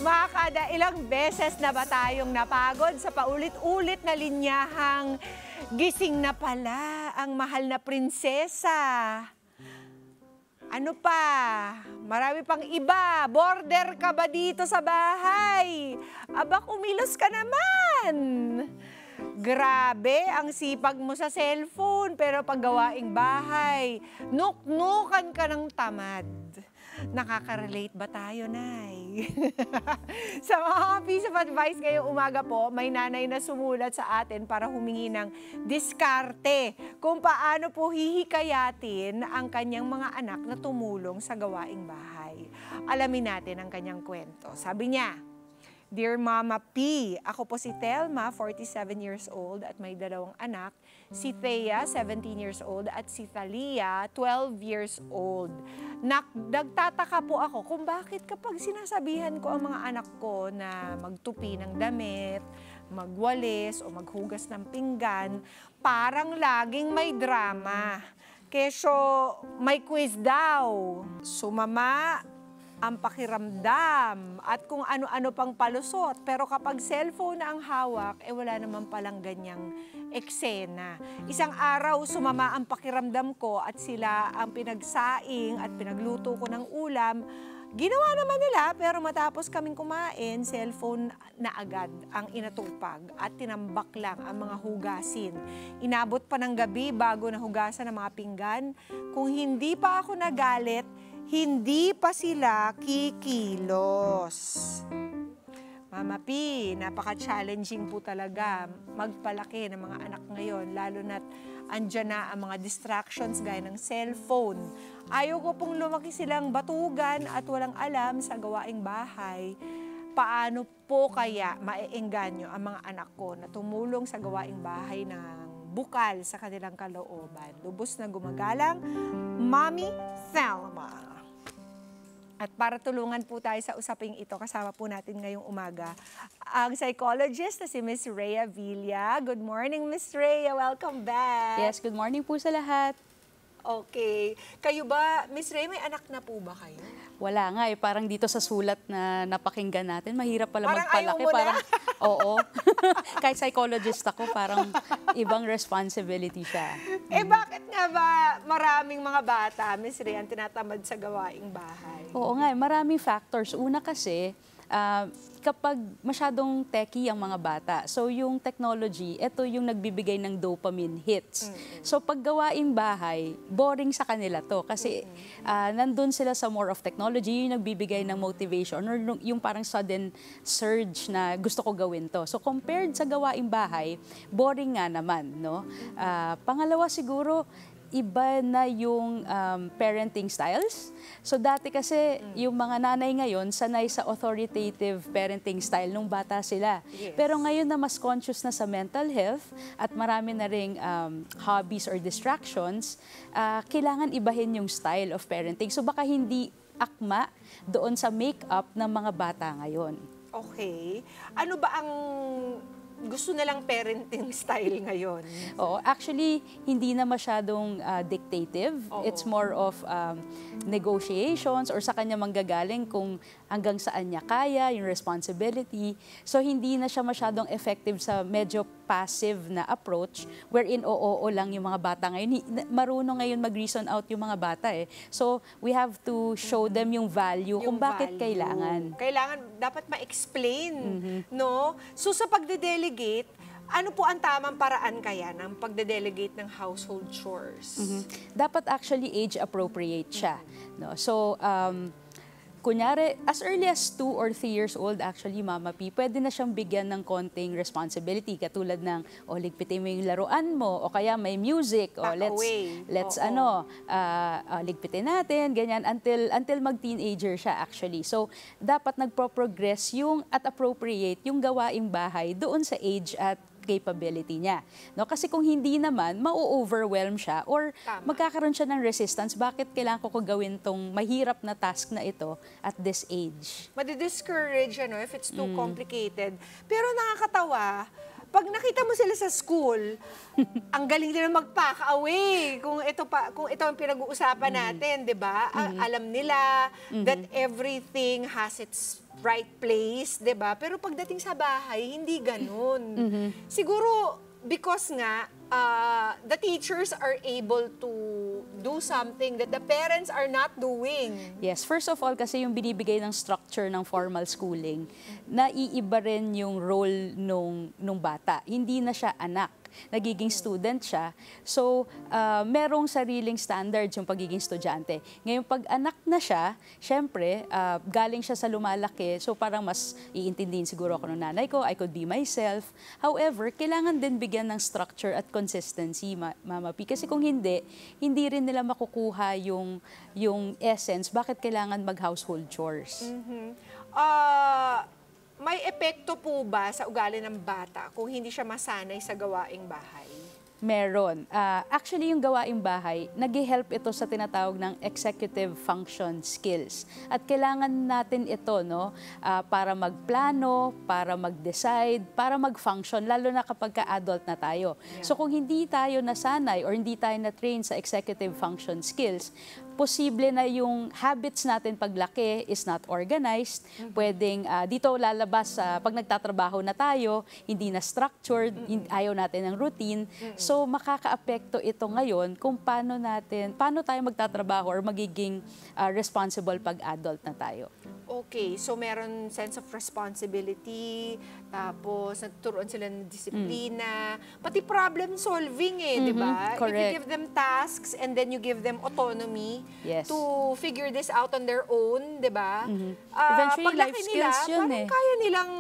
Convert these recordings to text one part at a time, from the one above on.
Makakada ilang beses na ba tayong napagod sa paulit-ulit na linyahang gising na pala ang mahal na prinsesa? Ano pa? Marami pang iba. Border ka ba dito sa bahay? Aba, kumilos ka naman. Grabe, ang sipag mo sa cellphone, pero paggawaing bahay, nuknukan ka ng tamad. Nakaka-relate ba tayo, Nay? Sa mga piece of advice ngayong umaga po, may nanay na sumulat sa atin para humingi ng diskarte kung paano po hihikayatin ang kanyang mga anak na tumulong sa gawaing bahay. Alamin natin ang kanyang kwento. Sabi niya, Dear Mama P, ako po si Telma, 47 years old at may dalawang anak, si Thea, 17 years old at si Thalia, 12 years old. Nagtataka po ako kung bakit kapag sinasabihan ko ang mga anak ko na magtupi ng damit, magwalis o maghugas ng pinggan, parang laging may drama. Kesyo may quiz daw, sumama ang pakiramdam at kung ano-ano pang palusot. Pero kapag cellphone na ang hawak, wala naman palang ganyang eksena. Isang araw, sumama ang pakiramdam ko at sila ang pinagsaing at pinagluto ko ng ulam. Ginawa naman nila, pero matapos kaming kumain, cellphone na agad ang inatupag at tinambak lang ang mga hugasin. Inabot pa ng gabi bago nahugasan ang mga pinggan. Kung hindi pa ako nagalit, hindi pa sila kikilos. Mama P, napaka-challenging po talaga magpalaki ng mga anak ngayon, lalo na't andyan na ang mga distractions gaya ng cellphone. Ayaw ko pong lumaki silang batugan at walang alam sa gawaing bahay. Paano po kaya maeengganyo ang mga anak ko na tumulong sa gawaing bahay ng bukal sa kanilang kalooban? Lubos na gumagalang, Mommy Thelma. At para tulungan po tayo sa usaping ito, kasama po natin ngayong umaga ang psychologist na si Miss Rhea Villa. Good morning, Miss Rhea. Welcome back. Yes, good morning po sa lahat. Okay. Kayo ba, Miss Rhea, may anak na po ba kayo? Wala nga eh, parang dito sa sulat na napakinggan natin, mahirap pala Parang magpalaki. ayaw mo Parang, na? oo. Kahit psychologist ako, parang ibang responsibility siya. Bakit nga ba maraming mga bata, Miss Rhea, ang tinatamad sa gawaing bahay? Oo nga, maraming factors. Una kasi, kapag masyadong techy ang mga bata, so yung technology, ito yung nagbibigay ng dopamine hits. So pag gawaing bahay, boring sa kanila to kasi nandun sila sa more of technology, yung nagbibigay ng motivation or yung parang sudden surge na gusto ko gawin to. So compared sa gawaing bahay, boring nga naman, no? Pangalawa siguro, iba na yung parenting styles. So dati kasi yung mga nanay ngayon sanay sa authoritative parenting style nung bata sila. Yes. Pero ngayon na mas conscious na sa mental health at marami na ring hobbies or distractions, kailangan ibahin yung style of parenting. So baka hindi akma doon sa make-up ng mga bata ngayon. Okay. Ano ba ang gusto nilang parenting style ngayon? Oo, actually, hindi na masyadong dictative. Oo. It's more of negotiations or sa kanya manggagaling kung hanggang saan niya kaya, yung responsibility. So, hindi na siya masyadong effective sa medyo passive na approach wherein oo lang yung mga bata ngayon. Marunong ngayon mag-reason out yung mga bata eh. So, we have to show them yung value kung bakit value. kailangan. Kailangan, dapat ma-explain, no? So sa pagde-delegate, ano po ang tamang paraan kaya ng pagde-delegate ng household chores? Dapat actually age appropriate siya. No? So, kunyari, as early as 2 or 3 years old, actually, Mama P, pwede na siyang bigyan ng konting responsibility. Katulad ng, ligpitin mo yung laruan mo, o kaya may music, o let's ligpitin natin, ganyan, until mag-teenager siya actually. So, dapat nagpo-progress yung at appropriate yung gawaing bahay doon sa age at capability niya. No? Kasi kung hindi naman, ma-overwhelm siya or magkakaroon siya ng resistance. Bakit kailangan ko gawin tong mahirap na task na ito at this age? Madi-discourage if it's too complicated. Pero nakakatawa, pag nakita mo sila sa school, ang galing nila magpaka-away. Kung ito ang pinag-uusapan natin, 'di ba? Alam nila that everything has its right place, 'di ba? Pero pagdating sa bahay, hindi ganoon. Siguro because nga the teachers are able to do something that the parents are not doing. Yes, first of all, kasi yung binibigay ng structure ng formal schooling, naiiba rin yung role nung bata. Hindi na siya anak, nagiging student siya. So, merong sariling standards yung pagiging estudyante. Ngayon, pag anak na siya, syempre, galing siya sa lumalaki, so parang mas iintindihin siguro ako ng nanay ko, I could be myself. However, kailangan din bigyan ng structure at consistency, Mama P. Kasi kung hindi rin nila makukuha yung essence, bakit kailangan mag-household chores? May epekto po ba sa ugali ng bata kung hindi siya masanay sa gawaing bahay? Meron. Actually, yung gawaing bahay, nag-help ito sa tinatawag ng executive function skills. At kailangan natin ito, no, para magplano, para mag-decide, para mag-function, lalo na kapag ka-adult na tayo. Yeah. So kung hindi tayo nasanay or hindi tayo na-train sa executive function skills, posible na yung habits natin paglaki is not organized. Pwedeng dito lalabas pag nagtatrabaho na tayo, hindi na structured, ayaw natin ng routine. So makakaapekto ito ngayon kung paano tayo magtatrabaho or magiging responsible pag adult na tayo. Okay, so meron sense of responsibility, tapos nagturuan sila ng disiplina, pati problem solving di ba? Correct. If you give them tasks and then you give them autonomy to figure this out on their own, di ba? Eventually, paglaki life skills nila, yun parang kaya nilang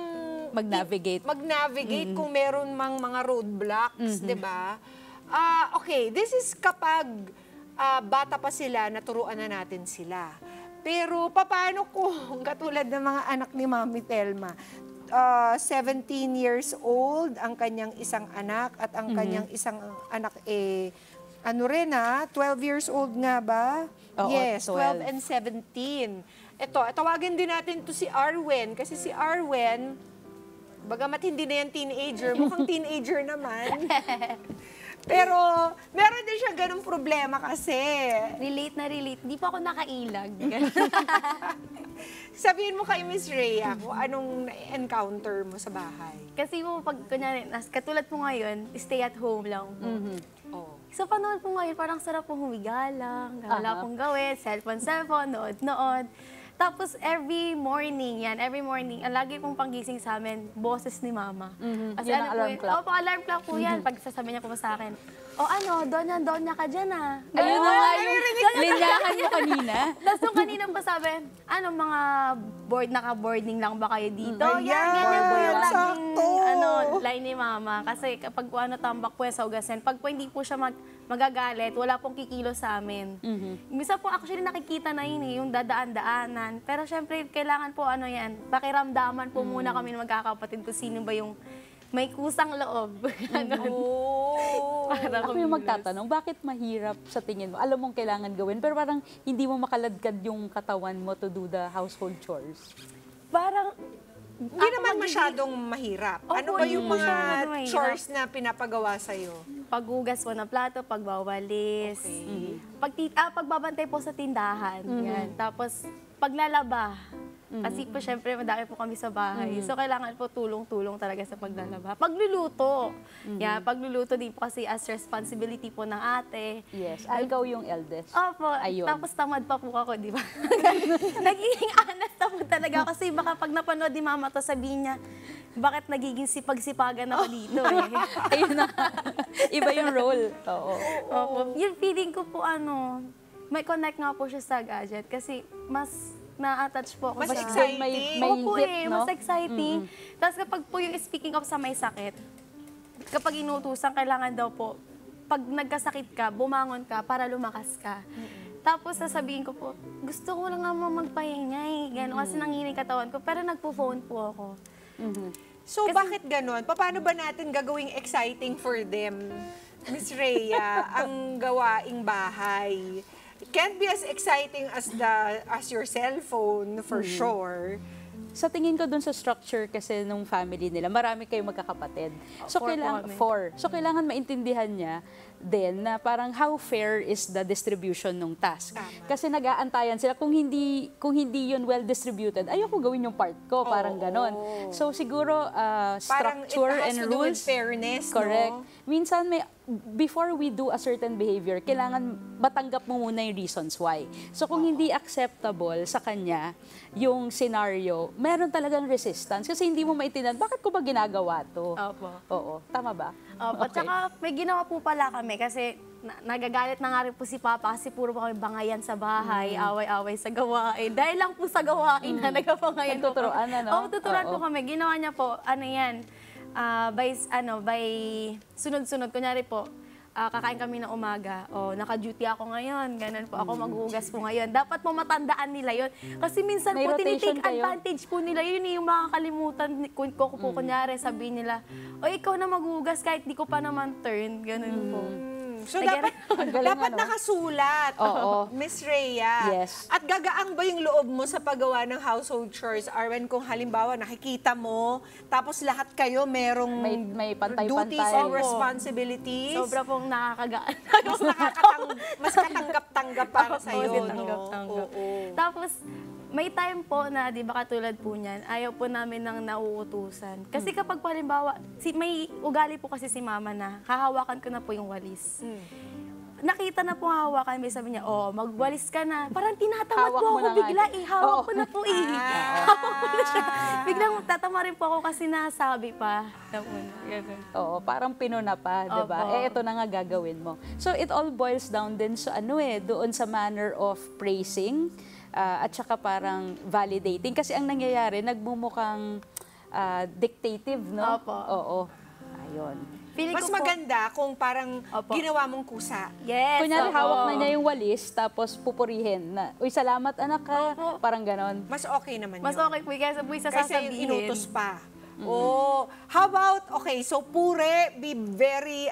mag-navigate kung meron mang mga roadblocks, di ba? Okay, this is kapag bata pa sila, naturuan na natin sila. Pero paano kung katulad ng mga anak ni Mami Telma, 17 years old ang kanyang isang anak at ang kanyang isang anak 12 years old nga ba? Oo, Yes, 12 12 and 17. Ito, tawagin din natin to si Arwen kasi si Arwen, bagamat hindi na yan teenager, mukhang teenager naman. Pero meron din siya ganung problema kasi. Relate na relate. Di pa ako nakailag. Sabihin mo kay Miss Rhea kung anong encounter mo sa bahay. Kasi po, pag kunyari, katulad po ngayon, stay at home lang po. Oh. Sa panahon po ngayon, parang sarap po humiga lang, wala pong gawin, cellphone, nood. Tapos every morning, lagi pong panggising sa amin, boses ni Mama. Kasi Yan ang alarm clock. Opo, alarm clock po yan. Pag sasabihin niya po sa akin, donya ka dyan Ayun na nga yung linyahan mo kanina. Tapos nung kanina pa sabi, mga naka-boarding lang ba kayo dito? Ayan, Ganyan po yung laging, sakto. line ni Mama. Kasi kapag tambak po sa ugasin, pag po hindi po siya magagalit, wala pong kikilo sa amin. Misa po actually nakikita na yun yung dadaan-daanan. Pero syempre, kailangan po pakiramdaman po muna kami ng magkakapatid kung sino ba yung may kusang loob. Ako yung magtatanong, bakit mahirap sa tingin mo? Alam mong kailangan gawin, pero parang hindi mo makaladkad yung katawan mo to do the household chores. Parang, Hindi naman masyadong mahirap. Ano ba yung hindi mga masyadong mahirap. chores na pinapagawa sa'yo? paghugas po ng plato, pagwawalis, pagbabantay po sa tindahan. Yan. Tapos, paglalaba. Kasi po, syempre, madami po kami sa bahay. So, kailangan po tulong-tulong talaga sa paglalaba. Pagluluto. Yan, pagluluto din po kasi as responsibility po ng ate. Yes. Ikaw yung eldest. Opo. Ayun. Tapos tamad pa po ako, di ba? Nagiging honest na po talaga ako. Kasi baka pag napanood ni Mama to, sabihin niya, bakit nagiging sipag-sipagan ako dito eh. Ayun na. Iba yung role. Oo. Opo. Yung feeling ko po, may connect nga po siya sa gadget. Kasi mas na-attach po ako Mas sa... exciting. May Opo hit, eh, no? mas exciting. Tapos kapag po yung speaking of sa may sakit, kapag inutusan, kailangan daw po, pag nagkasakit ka, bumangon ka para lumakas ka. Tapos sasabihin ko po, gusto ko lang nga magpahinga eh. Gano'n, kasi nanginig katawan ko, pero nagpo-phone po ako. So, bakit ganon? Paano ba natin gagawing exciting for them, Miss Rhea, ang gawaing bahay? It can't be as exciting as your cellphone, for sure. sa tingin ko dun sa structure kasi nung family nila, marami kayong magkakapatid. So, Four po kailangan, kami. 4. So, kailangan maintindihan niya din na parang how fair is the distribution ng task. Kasi nag-aantayan sila kung hindi yun well distributed, ayoko gawin yung part ko, parang ganon. So siguro Parang structure it has and to do with rules. fairness, Correct. no? Minsan before we do a certain behavior, kailangan matanggap mo muna yung reasons why. So kung hindi acceptable sa kanya yung scenario, meron talagang resistance kasi hindi mo maintindihan, bakit ko ba ginagawa to? Opo. Oo, tama ba? Opo, tsaka may ginawa po pala kami kasi nagagalit na nga rin po si Papa kasi puro po kami bangayan sa bahay, away-away sa gawain. Dahil lang po sa gawain na nagabangayan po kami. Nagtuturoan na, no? Oo, tuturuan po Oo. kami. Ginawa niya po, by sunod-sunod. Kunyari po, kakain kami ng umaga. Naka-duty ako ngayon. Ganun po. Ako maghuhugas po ngayon. Dapat po matandaan nila yun. Kasi minsan May po, rotation tinitake kayo? advantage po nila. Yun yung makakalimutan ko po. Kunyari, sabihin nila, o ikaw na maghuhugas kahit di ko pa naman turn. Ganun po. So, Again, dapat, dapat nakasulat, Oo. Miss Rhea. Yes. At gagaang ba yung loob mo sa paggawa ng household chores, Arwen, kung halimbawa nakikita mo, tapos lahat kayo merong May pantay-pantay. duties or Opo. responsibilities? Sobra pong nakakagaan. Mas katanggap-tanggap para sa'yo, Oo, no? tanggap-tanggap. Oo. Tapos, may time po na, di ba katulad po niyan, ayaw po namin ng nauutusan. Kasi kapag po, halimbawa, may ugali po kasi si mama na, hahawakan ko na po yung walis. Nakita na po hawakan, may sabi niya, magwalis ka na. Parang tinatamad Hawak po mo ako na nga. bigla, hawak Oo. ko na po Hawak ko na siya. Biglang tatama rin po ako kasi nasabi pa. Ganun. Oo, parang pinuna pa, 'di ba? Opo. Ito na nga gagawin mo. So it all boils down din sa doon sa manner of praising at saka parang validating kasi ang nangyayari nagmumukhang dictative, no? Opo. Oo. Ayun. Feeling Mas ko po- maganda kung parang Opo. ginawa mong kusa. Yes. Kunyari opo. hawak na niya yung walis tapos pupurihin na, uy, salamat anak ka. Opo. Parang ganon. Mas okay naman Mas yun. okay po, kaysa po isa Kasi sasabihin. inutos pa. Oh, how about, okay, so pure, be very,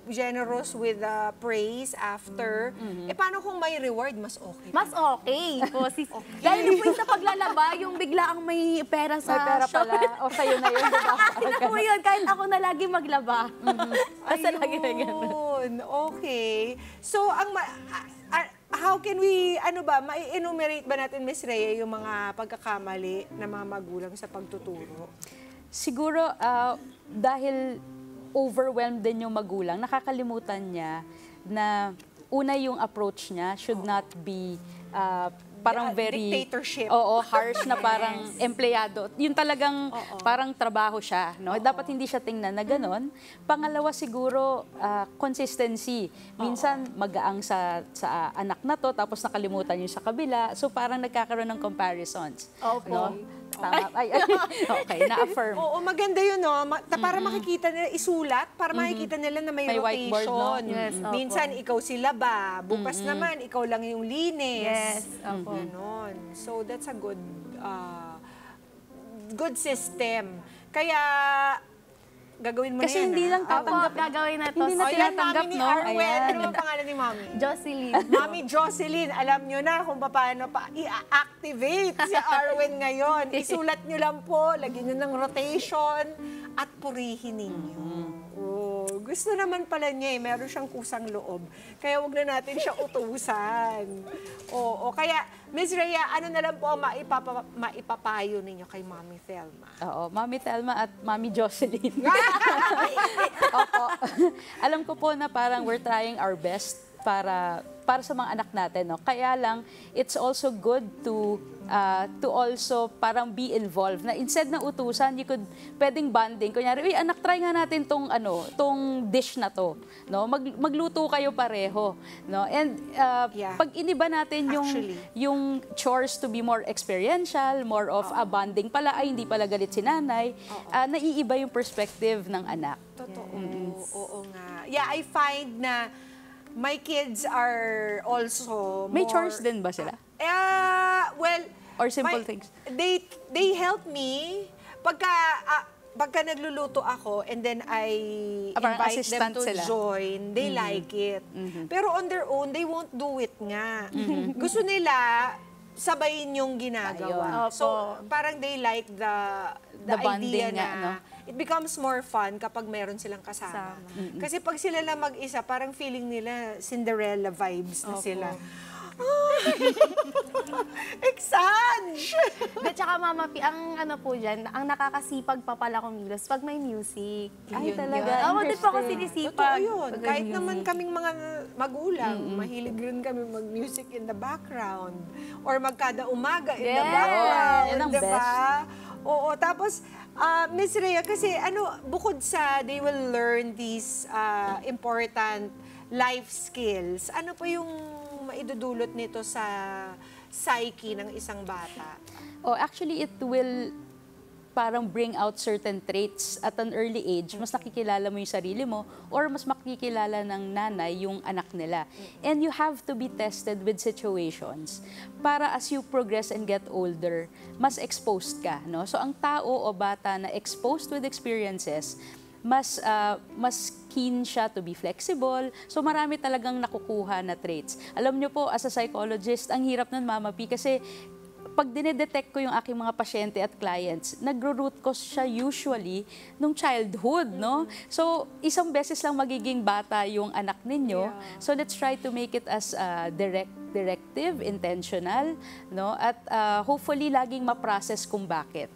generous with praise after. Paano kung may reward, mas okay? Mas okay po. Dahil na po yung sa paglalaba, yung bigla ang may pera sa May pera pala. O sa'yo na yun, di ba? Ina po yun, kahit ako na lagi maglaba. Basta lagi na gano'n. Ayun, okay. So, how can we, ma-enumerate ba natin, Miss Rhea, yung mga pagkakamali ng mga magulang sa pagtuturo? Siguro, dahil overwhelmed din yung magulang, nakakalimutan niya na una yung approach niya should not be parang very... Dictatorship. Oo, harsh na parang empleyado. Yung talagang parang trabaho siya. No? Dapat hindi siya tingnan na ganon. Pangalawa siguro, consistency. Minsan magaang sa anak na to, tapos nakalimutan yung sa kabila. So parang nagkakaroon ng comparisons. Opo. No? Tama. Ay, okay, na-affirm. Oo, maganda yun, no? Para makikita nila, isulat, para makikita nila na may May whiteboard, no? rotation. Yes, opo. Minsan, ikaw sila ba? Bukas naman, ikaw lang yung linis. Yes, opo. Ganon. So, that's a good system. Kaya, gagawin mo Kasi na yan, hindi ha? lang tatanggap. Gagawin na to. Hindi na O, yan, tinatanggap, mami ni no? Arwen. Ayan. Ano bang pangalan ni mami? Jocelyn. Mami Jocelyn, alam nyo na kung paano pa i-activate si Arwen ngayon. Isulat nyo lang po, lagyan nyo ng rotation, at purihin ninyo. Oh, gusto naman pala niya meron siyang kusang loob. Kaya wag na natin siya utusan. Oo, kaya Ms. Rhea, ano na lang po ang maipapayo ninyo kay Mami Thelma? Oo, Mami Thelma at Mami Jocelyn. Opo. Alam ko po na parang we're trying our best para sa mga anak natin, no? Kaya lang, it's also good to also parang be involved. Na instead na utusan, pwedeng bonding. Kunyari, uy, anak, try nga natin tong dish na to. No? Magluto kayo pareho. No? And pag iniba natin yung chores to be more experiential, more of a bonding pala, ay hindi pala galit si nanay, naiiba yung perspective ng anak. Totoo. Oo nga. Yeah, I find na my kids are also May more... chores din ba sila? Well... Or simple things? They help me pagka nagluluto ako and then I Parang invite them assistant to sila. join, they like it. Pero on their own, they won't do it nga. Gusto nila, sabay yung ginagawa. Ayun. So, Opo. parang they like the The bonding idea na nga, no? it becomes more fun kapag meron silang kasama. Kasi pag sila lang mag-isa, parang feeling nila Cinderella vibes na sila. Exage! At saka Mama P, ang ano po dyan, ang nakakasipag pa pala kumilos pag may music. Ay, Yun talaga? yun. Oo, di po ako Totoo sinisipag. yun. pag may Kahit music. naman kaming mga magulang, mahilig rin kami mag-music in the background. Or magkada umaga in the Yes! background. Yan ang diba? Oo, tapos, Miss Rhea, kasi bukod sa they will learn these important life skills, ano pa yung maidudulot nito sa psyche ng isang bata? Oh, actually, it will parang bring out certain traits at an early age. Mas nakikilala mo yung sarili mo or mas makikilala ng nanay yung anak nila. And you have to be tested with situations para as you progress and get older, mas exposed ka. No? So ang tao o bata na exposed with experiences, mas keen siya to be flexible. So marami talagang nakukuha na traits. Alam niyo po, as a psychologist, ang hirap nun, Mama P, kasi pag dinedetect ko yung aking mga pasyente at clients, nagro-root cause siya usually nung childhood, no? So, isang beses lang magiging bata yung anak ninyo. So, let's try to make it as directive, intentional, no? At hopefully, laging ma-process kung bakit.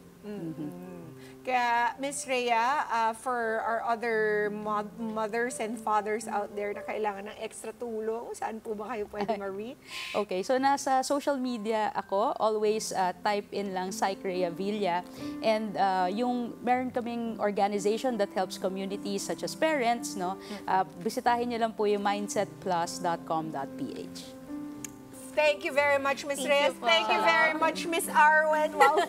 Kaya, Miss Rhea, for our other mothers and fathers out there na kailangan ng extra tulong, saan po ba kayo pwede ma-reach? Okay, so nasa social media ako, always type in lang Psych Rhea Villa. And meron kaming organization that helps communities such as parents, no? Bisitahin niyo lang po yung mindsetplus.com.ph. Thank you very much, Miss Rhea. you po. Thank you very much, Miss Arwen. Wow.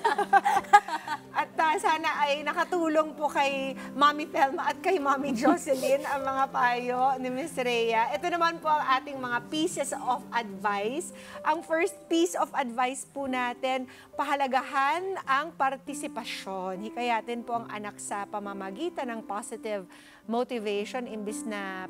At sana ay nakatulong po kay Mami Thelma at kay Mami Jocelyn ang mga payo ni Miss Rhea. Ito naman po ang ating mga pieces of advice. Ang first piece of advice po natin, pahalagahan ang partisipasyon. Hikayatin po ang anak sa pamamagitan ng positive motivation imbis na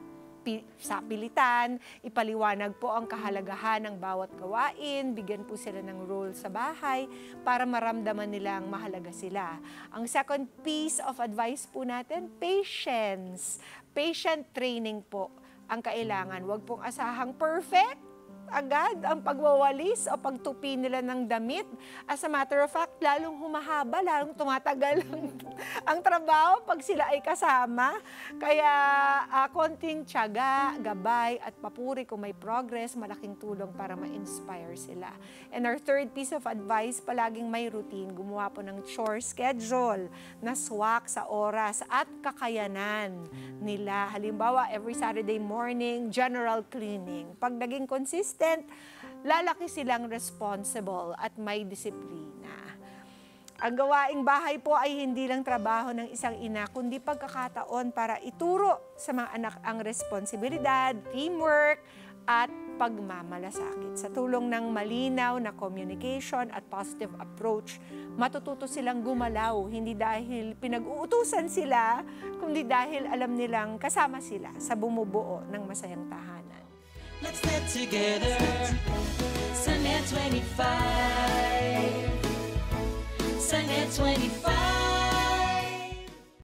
sa pilitan, ipaliwanag po ang kahalagahan ng bawat gawain, bigyan po sila ng role sa bahay para maramdaman nilang mahalaga sila. Ang second piece of advice po natin, patience. Patient training po ang kailangan. Huwag pong asahang perfect agad ang pagwawalis o pagtupi nila ng damit. As a matter of fact, lalong humahaba, lalong tumatagal ang trabaho pag sila ay kasama. Kaya konting tiyaga, gabay at papuri kung may progress, malaking tulong para ma-inspire sila. And our third piece of advice, palaging may routine. Gumawa po ng chore schedule na swak sa oras at kakayanan nila. Halimbawa, every Saturday morning, general cleaning. Pag naging consistent, lalaki silang responsible at may disiplina. Ang gawaing bahay po ay hindi lang trabaho ng isang ina, kundi pagkakataon para ituro sa mga anak ang responsibilidad, teamwork, at pagmamalasakit. Sa tulong ng malinaw na communication at positive approach, matututo silang gumalaw, hindi dahil pinag-uutusan sila, kundi dahil alam nilang kasama sila sa bumubuo ng masayang tahanan. Let's get together, Sunday 25. Sunday 25.